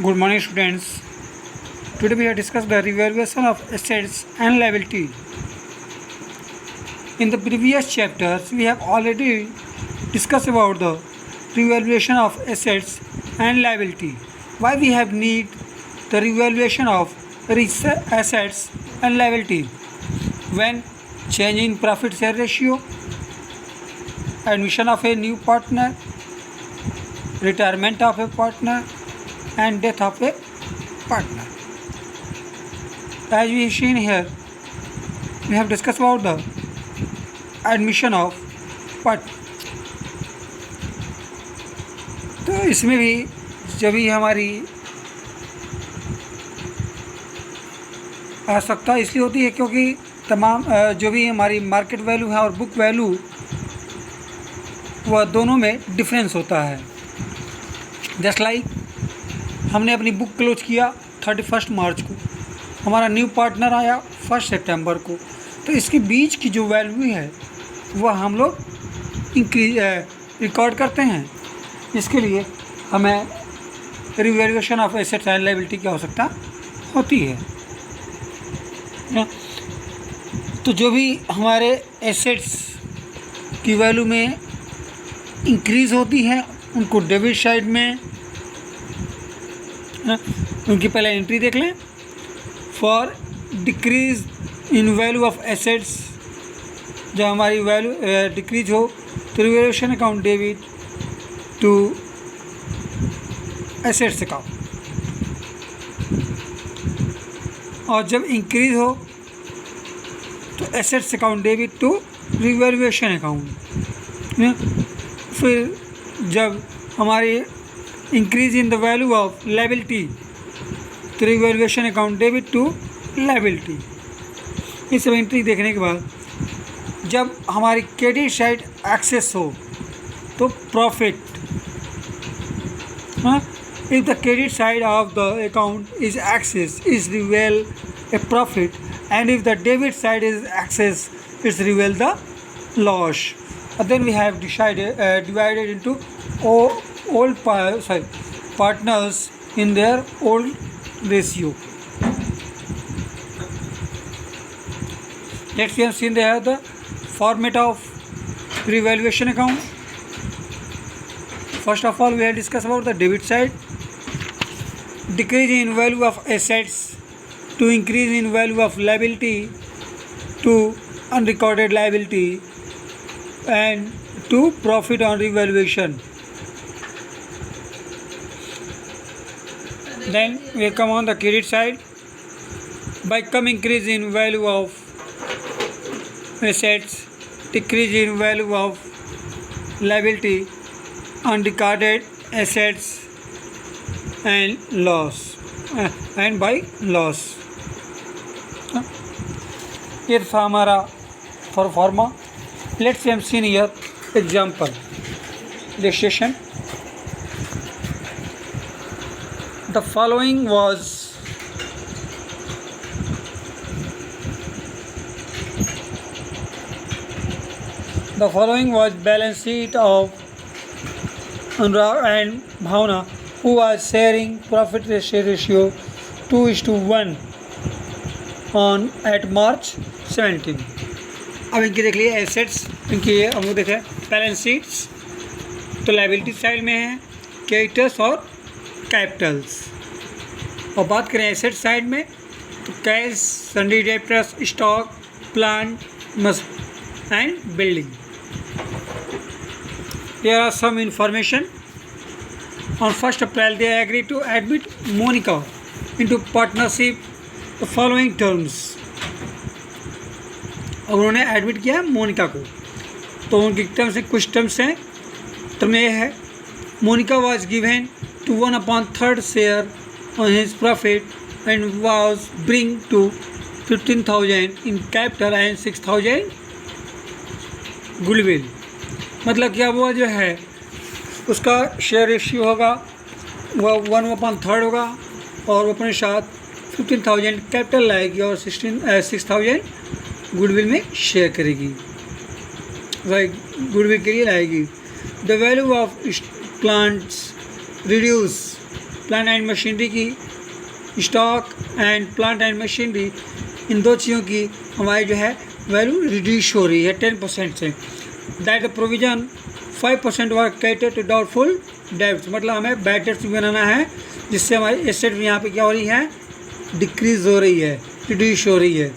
Good morning, students. Today we have discussed the revaluation of assets and liability. In the previous chapters, we have already discussed about the revaluation of assets and liability. Why we have need the revaluation of assets and liability when change in profit share ratio, admission of a new partner, retirement of a partner, and death of a partner. As we have seen here, we have discussed about the admission of partner. तो इसमें भी जब भी हमारी आवश्यकता इसलिए होती है क्योंकि तमाम जो भी हमारी मार्केट वैल्यू है और बुक वैल्यू वह दोनों में डिफरेंस होता है। जस्ट लाइक हमने अपनी बुक क्लोज किया 31 मार्च को, हमारा न्यू पार्टनर आया 1 सितंबर को, तो इसके बीच की जो वैल्यू है वह हम लोग रिकॉर्ड करते हैं। इसके लिए हमें revaluation of assets and liability की आवश्यकता होती है। तो जो भी हमारे एसेट्स की वैल्यू में इंक्रीज़ होती है उनको डेबिट साइड में उनकी पहले एंट्री देख लें। For decrease in value of assets, जब हमारी वैल्यू डिक्रीज हो तो revaluation account debit to assets account, और जब इंक्रीज हो तो assets account debit to revaluation account. फिर जब हमारी increase in the value of liability तो revaluation account debit to liability. इस सब एंट्री देखने के बाद जब हमारी क्रेडिट साइड एक्सेस हो तो profit, if the credit side of the account is excess is reveal a profit, and if the debit side is excess is reveal the loss. Then we have divided into old partners in their old ratio. Let's see, seen there the format of revaluation account. First of all, we have discussed about the debit side, decrease in value of assets to increase in value of liability to unrecorded liability and to profit on revaluation. Then we come on the credit side. By come increase in value of assets, decrease in value of liability, unrecorded assets and loss and by loss. ये था हमारा pro forma. Let's see here example illustration. The following was balance sheet of Anurag and Bhavna, who was sharing profit ratio 2:1 at March 17. अब इनकी देख लिए assets, इनकी हम लोग देखें बैलेंस शीट्स, तो लायबिलिटी साइड में है क्रेडिटर्स और कैपिटल्स, और बात करें एसेट साइड में तो cash, सन्डी debtors, stock, plant and building. Here are some information. On 1 April, they agreed to admit Monica into partnership the following terms. और उन्होंने एडमिट किया मोनिका को, तो उनकी टर्म्स से कुछ टर्म्स हैं। टर्म ये है, Monica was given to 1/3 share on his profit and was bring to 15,000 in capital and 6,000 goodwill. मतलब क्या वो जो है उसका शेयर रेशियो होगा वह 1/3 होगा, और वो अपने साथ 15,000 कैपिटल लाएगी और 6,000 गुडविल में शेयर करेगी, गुडविल के लिए लाएगी। The value of plants reduce plant and machinery की, stock and plant and machinery, इन दो चीज़ों की हमारी जो है वैल्यू रिड्यूस हो रही है 10% से। That the provision 5% work cater to doubtful debts, मतलब हमें बैड डेब्ट्स भी बनाना है जिससे हमारी एसेट भी यहाँ पे क्या हो रही है, डिक्रीज़ हो रही है, रिड्यूस हो रही है।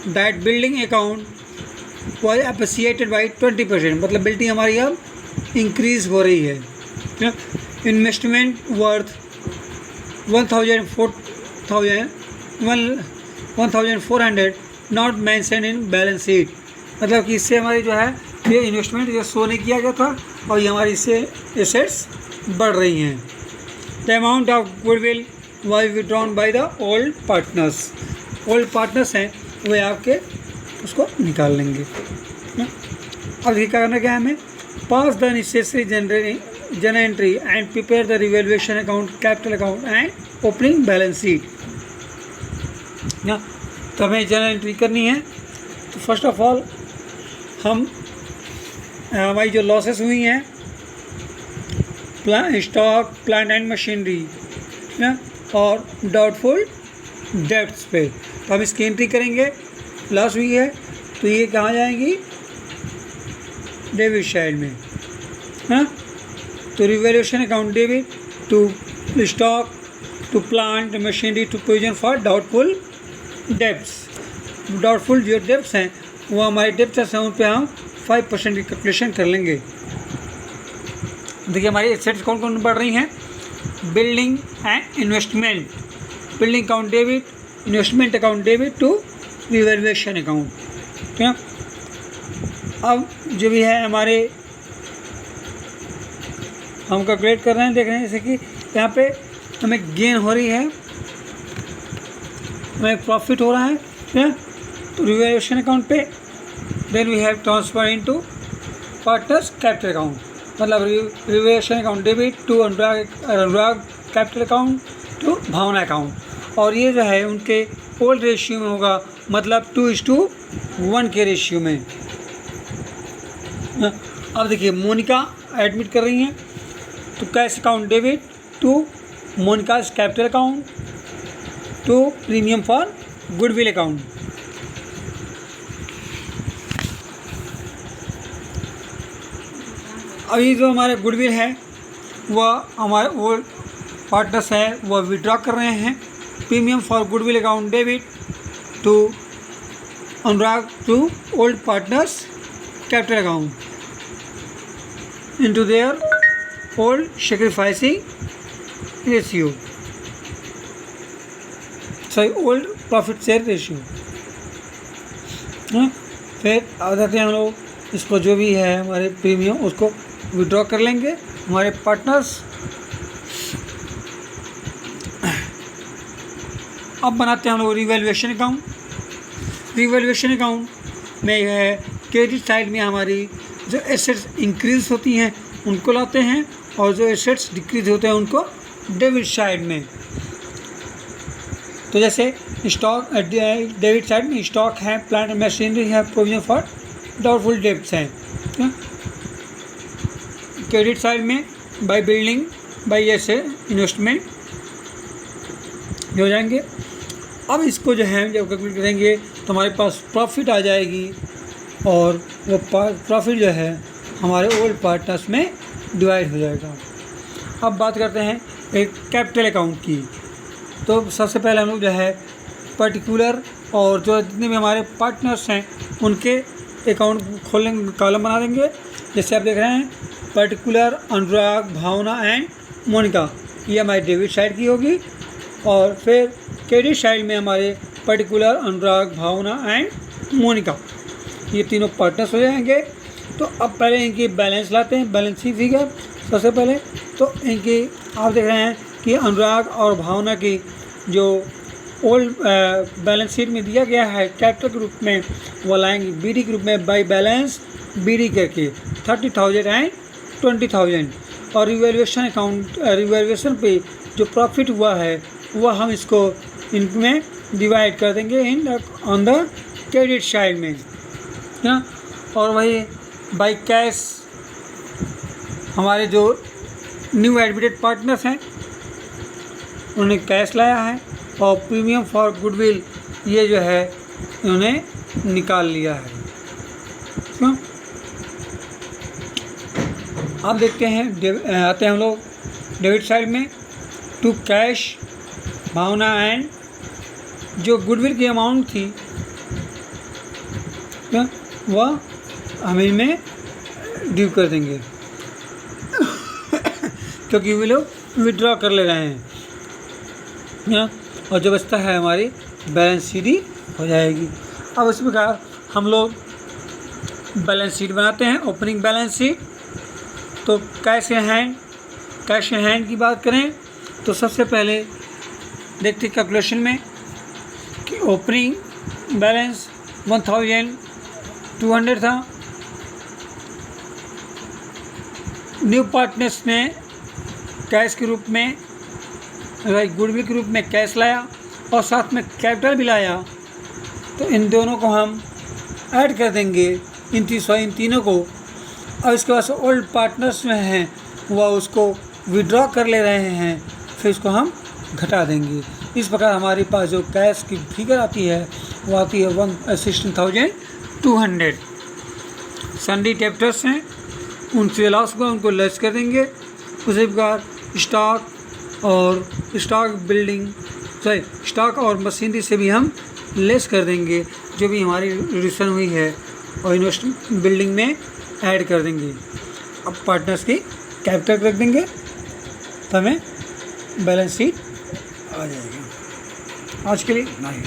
That building account was appreciated by 20%, मतलब बिल्डिंग हमारी अब इंक्रीज़ हो रही है। Investment worth 1,400 not mention in balance sheet, मतलब कि इससे हमारी जो है ये इन्वेस्टमेंट जो शो नहीं किया गया था और ये हमारी इससे एसेट्स बढ़ रही हैं। The amount of goodwill was withdrawn by the old partners, old partners हैं वे आपके उसको निकाल लेंगे। अब ये क्या करना, क्या हमें pass the necessary journal entry and prepare the revaluation account, capital account and opening balance sheet. तो हमें जनरल एंट्री करनी है। तो फर्स्ट ऑफ ऑल हम हमारी जो लॉसेस हुई हैं स्टॉक, प्लांट एंड मशीनरी और डाउटफुल डेब्ट्स पे, तो हम इसकी एंट्री करेंगे। लॉस हुई है तो ये कहाँ जाएंगी, डेबिट साइड में। हाँ, तो revaluation account debit to stock, to plant machinery, to provision for doubtful debts. Doubtful जो डेब्ट्स हैं वो हमारे डेब्ट्स हैं, उन पर हम 5% की कैलकुलेशन कर लेंगे। देखिए हमारी एसेट्स कौन कौन बढ़ रही हैं, building and investment, building account debit, investment account debit to revaluation account. ठीक है, अब जो भी है हमारे हम कैलकुलेट कर रहे हैं, देख रहे हैं जैसे कि यहाँ पे हमें गेन हो रही है, हमें प्रॉफिट हो रहा है। ठीक है, तो रिवैल्यूएशन अकाउंट पे then we have transfer into partners capital account, मतलब revaluation account debit to Anurag capital account to Bhavana account, और ये जो है उनके ओल्ड रेशियो में होगा, मतलब 2:1 के रेशियो में। अब देखिए मोनिका एडमिट कर रही हैं, तो cash account debit to Monica's capital account to premium for goodwill account. अभी जो हमारे गुडविल है वह हमारे ओल्ड पार्टनर्स है वह विड्रॉ कर रहे हैं। Premium for goodwill account debit to Anurag to old partners capital account into their old sacrificing ratio, sorry old profit share ratio। फिर आते हैं हम लोग इसको जो भी है हमारे प्रीमियम उसको विड्रॉ कर लेंगे हमारे पार्टनर्स। अब बनाते हैं हम लोग रिवैल्यूएशन अकाउंट। रिवैल्यूएशन अकाउंट में है क्रेडिट साइड में हमारी जो एसेट्स इंक्रीज होती हैं उनको लाते हैं और जो एसेट्स डिक्रीज होते हैं उनको डेबिट साइड में। तो जैसे स्टॉक डेबिट साइड में स्टॉक है, प्लांट मशीनरी है, प्रोविजन फॉर डाउटफुल डेब्ट्स हैं। क्रेडिट साइड में बाय बिल्डिंग, बाय ऐसे इन्वेस्टमेंट हो जाएंगे। अब इसको जो है जब कैलकुलेट करेंगे तो हमारे पास प्रॉफिट आ जाएगी और वो प्रॉफिट जो है हमारे ओल्ड पार्टनर्स में डिवाइड हो जाएगा। अब बात करते हैं एक कैपिटल अकाउंट की। तो सबसे पहले हम लोग जो है पर्टिकुलर और जो जितने भी हमारे पार्टनर्स हैं उनके अकाउंट खोलेंगे, कॉलम बना देंगे। जैसे आप देख रहे हैं particular, Anurag, Bhavana and Monica, ये हमारी डेबिट साइड की होगी। और फिर क्रेडिट साइड में हमारे particular, Anurag, Bhavana and Monica, ये तीनों पार्टनर्स हो जाएंगे। तो अब पहले इनकी बैलेंस लाते हैं, बैलेंस शीट फिगर सबसे पहले। तो इनकी आप देख रहे हैं कि अनुराग और भावना की जो ओल्ड बैलेंस शीट में दिया गया है कैपिटल ग्रुप में वो लाएंगे बीडी ग्रुप में बाय बैलेंस बीडी करके 30,000 एंड 20,000। और रिवैल्यूएशन अकाउंट रिवैल्यूएशन पे जो प्रॉफिट हुआ है वह हम इसको इनमें डिवाइड कर देंगे in on the credit side में ना। और वही बाय कैश हमारे जो न्यू एडमिटेड पार्टनर्स हैं उन्होंने कैश लाया है और प्रीमियम फॉर गुडविल ये जो है इन्होंने निकाल लिया है। क्यों? अब देखते हैं आते हैं हम लोग डेबिट साइड में टू कैश भावना एंड जो गुडविल की अमाउंट थी क्या वह हम इनमें ड्यू कर देंगे क्योंकि वे लोग विड्रॉ कर ले रहे हैं और जो बचता है हमारी बैलेंस शीट ही हो जाएगी। अब इस प्रकार हम लोग बैलेंस शीट बनाते हैं। ओपनिंग बैलेंस शीट तो कैश इन हैंड की बात करें तो सबसे पहले देखते हैं कैलकुलेशन में कि ओपनिंग बैलेंस 1200 था। न्यू पार्टनर्स ने कैश के रूप में गुडविल के रूप में कैश लाया और साथ में कैपिटल भी लाया, तो इन दोनों को हम ऐड कर देंगे इन तीनों को। और इसके बाद ओल्ड पार्टनर्स में हैं वह उसको विड्रॉ कर ले रहे हैं, फिर इसको हम घटा देंगे। इस प्रकार हमारे पास जो कैश की फिगर आती है वो आती है 16,200। सन्डी डेब्टर्स हैं उनसे लॉस को उनको लेस कर देंगे। उसी प्रकार स्टॉक और मशीनरी से भी हम लेस कर देंगे जो भी हमारी रिड्यूशन हुई है और इन्वेस्टमेंट बिल्डिंग में ऐड कर देंगे। अब पार्टनर्स की कैपिटल रख देंगे तो हमें बैलेंस शीट आ जाएगा। आज के लिए इतना ही।